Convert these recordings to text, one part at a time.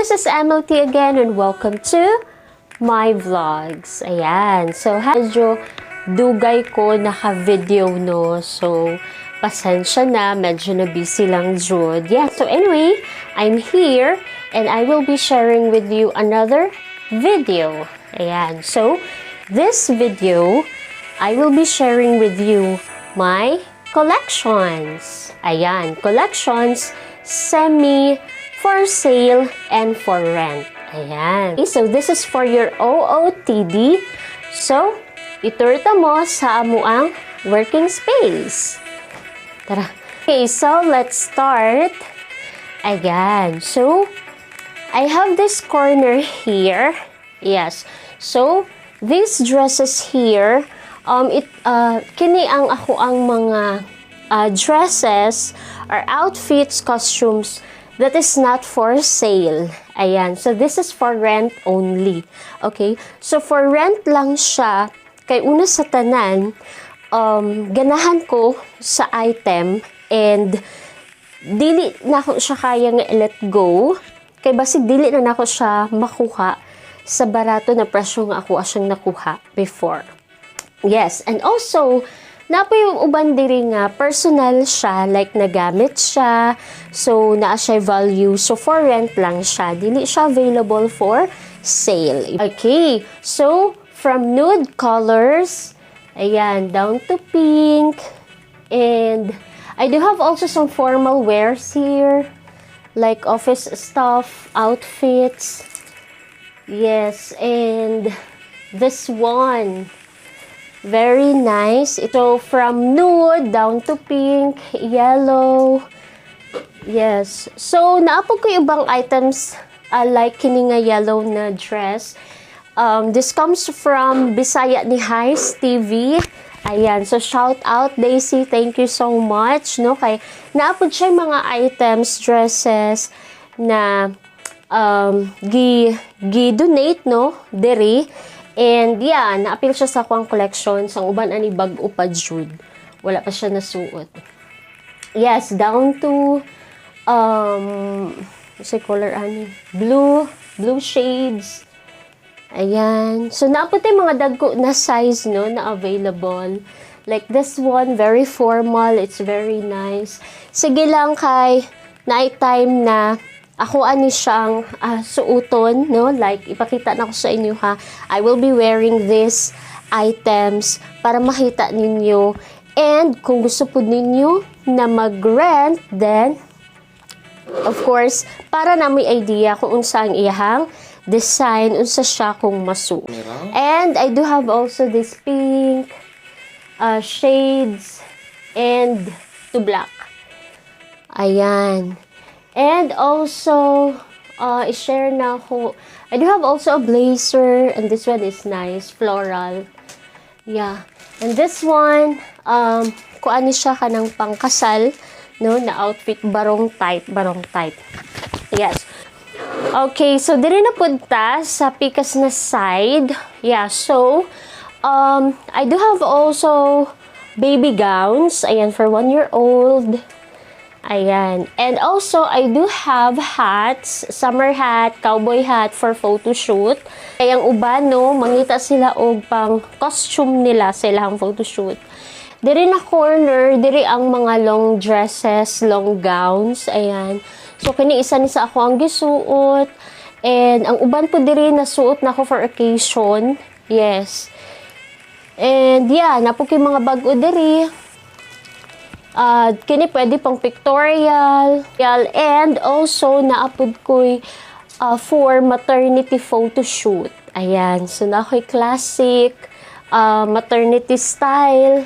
this is MLT again and welcome to my vlogs. Ayan. So, medyo dugay ko naka-video, no? So, pasensya na. Medyo na busy lang, Jude. Yeah. So, anyway, I'm here and I will be sharing with you another video. Ayan. So, this video, I will be sharing with you my collections. Ayan. Collections, semi, for sale, and for rent. Ayan. Okay, so, this is for your OOTD. So, iturta mo sa amuang working space. Tara. Okay, so, let's start. Ayan. So, I have this corner here. Yes. So, these dresses here, kini ang ako ang mga dresses or outfits, costumes that is not for sale. Ayan. So, this is for rent only. Okay? So, for rent lang siya. Kay una sa tanan, ganahan ko sa item and dili na ako siya kaya nga let go. Kay basig dili na ako siya makuha sa barato na presyo nga ako asyang nakuha before. Yes. And also, napo yung uban diri nga personal siya, like nagamit siya, so naa siya value, so for rent lang siya, dili siya available for sale. Okay, so from nude colors, ayan, down to pink, and I do have also some formal wears here, like office stuff, outfits, yes, and this one, very nice. Ito from nude down to pink, yellow. Yes. So, naapog ko yung ibang items like kini nga yellow na dress. This comes from Bisaya ni Highs TV. Ayan. So, shout out Daisy. Thank you so much. No? Kay naapog siya yung mga items, dresses na gi-donate, no? Diri. And yeah, na-appeal siya sa akong collection. Sang uban ani bag-o pa Jude. Wala pa siya nasuot. Yes, down to say color ani, blue shades. Ayan. So naputi mga dagko na size, no, na available. Like this one, very formal, it's very nice. Sige lang kay night time na ako ani siyang suoton, no? Like, ipakita na ko sa inyo, ha? I will be wearing these items para makita ninyo. And, kung gusto po ninyo na mag-rent, then, of course, para na may idea kung unsa ang iyahang design, unsa siya kung masuot. And, I do have also this pink shades and to black. Ayan. And also, i-share na ako. I do have also a blazer, and this one is nice, floral. Yeah. And this one, kung ano siya kanang pangkasal, no, na outfit, barong type. Yes. Okay, so diri na punta sa pikas na side. Yeah, so, I do have also baby gowns. Ayan, for 1-year-old. Ayan. And also, I do have hats, summer hat, cowboy hat for photo shoot. Kayang uban, no, mangita sila og pang costume nila sa ilang photo shoot. Diri na corner, diri ang mga long dresses, long gowns. Ayan. So, kini isa ni sa ako ang gisuot. And ang uban po diri nasuot na ako for occasion. Yes. And yeah, napo kay mga bag-o diri. Kini pwede pang pictorial, and also naapod ko'y for maternity photo shoot. Ayan, so na ako'y classic, maternity style.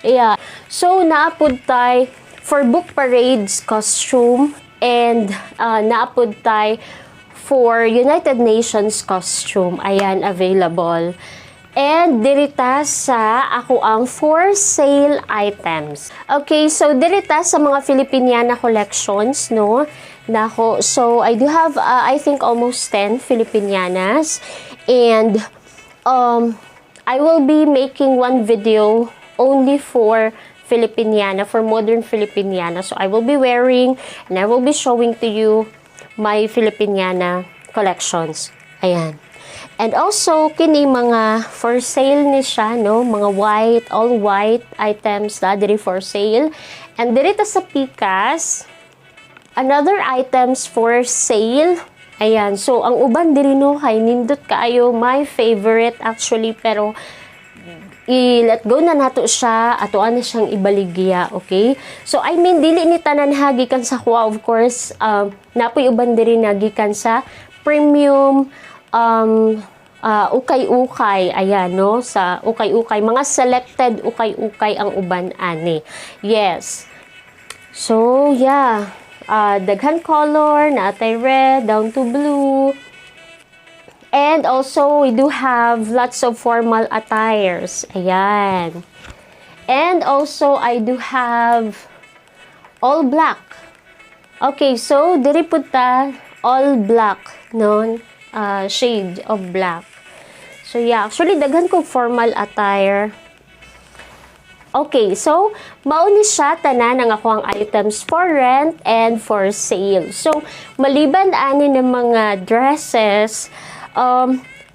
Yeah. So naapod tayo for book parades costume, and naapod tayo for United Nations costume. Ayan, available. And dirita sa ako ang for sale items. Okay, so dirita sa mga Filipiniana collections, no? Nako, so I do have I think almost 10 Filipinianas, and I will be making one video only for Filipiniana, for modern Filipiniana. So I will be wearing and I will be showing to you My Filipiniana collections. Ayan. And also, kini mga for sale ni siya, no? Mga white, all white items na diri for sale. And diri ta sa Pikas, another items for sale. Ayan. So, ang uban diri no, kay nindot kaayo, my favorite actually, pero i-let go na nato siya, atoan na siyang ibaligya, okay? So, I mean, dili ni tanan hagikan sa kuha, of course, napoy uban diri nagikan sa premium, ukay-ukay, ayan, no? Sa ukay-ukay, mga selected ukay-ukay ang uban, ani. Yes. So, yeah. Daghan color, naatay red, down to blue. And also, we do have lots of formal attires. Ayan. And also, I do have all black. Okay, so, diri punta, all black, no? Shade of black. So, yeah. Actually, daghan ko formal attire. Okay, so, mauni siya tanan ang ako ang items for rent and for sale. So, maliban ani ng mga dresses,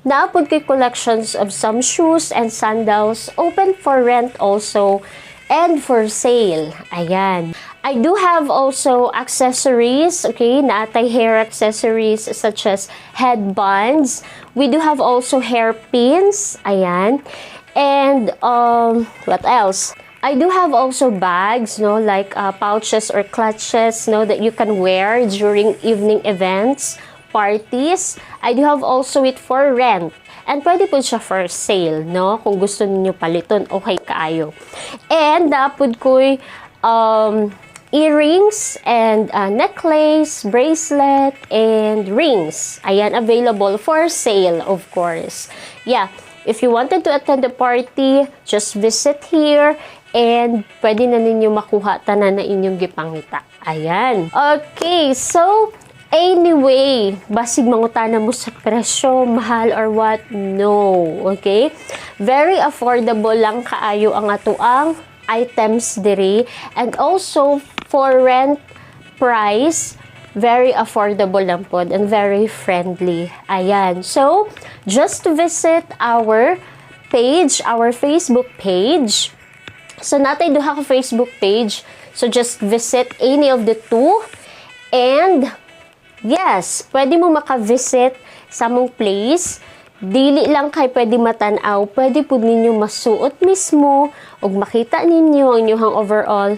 naapod kay collections of some shoes and sandals open for rent also and for sale. Ayan. I do have also accessories, okay, naatay hair accessories such as headbands. We do have also hairpins, ayan. And, what else? I do have also bags, no, like pouches or clutches, no, that you can wear during evening events, parties. I do have also it for rent. And pwede po siya for sale, no? Kung gusto niyo paliton, okay kaayo. And napod ko'y, earrings and necklace, bracelet, and rings. Ayan, available for sale, of course. Yeah, if you wanted to attend the party, just visit here and pwede na ninyo makuha tanan na inyong gipangita. Ayan. Okay, so anyway, basig mangutana mo sa presyo, mahal or what? No. Okay? Very affordable lang kaayo ang atuang items diri, and also for rent price, very affordable lang po and very friendly. Ayan. So, just visit our page, our Facebook page. So, natay duha ka Facebook page. So, just visit any of the two. And, yes, pwede mo maka-visit sa mong place. Dili lang kay pwede matanaw, pwede po ninyo masuot mismo o makita ninyo ang inyong overall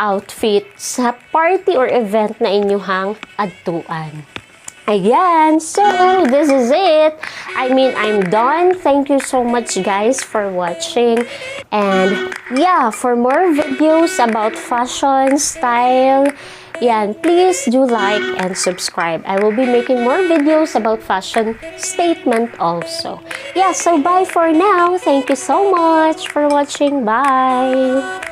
outfit sa party or event na inyong adtuan. Ayan, so this is it. I mean, I'm done. Thank you so much guys for watching. And yeah, for more videos about fashion, style, yan, please do like and subscribe. I will be making more videos about fashion statement also. Yeah, so bye for now. Thank you so much for watching. Bye!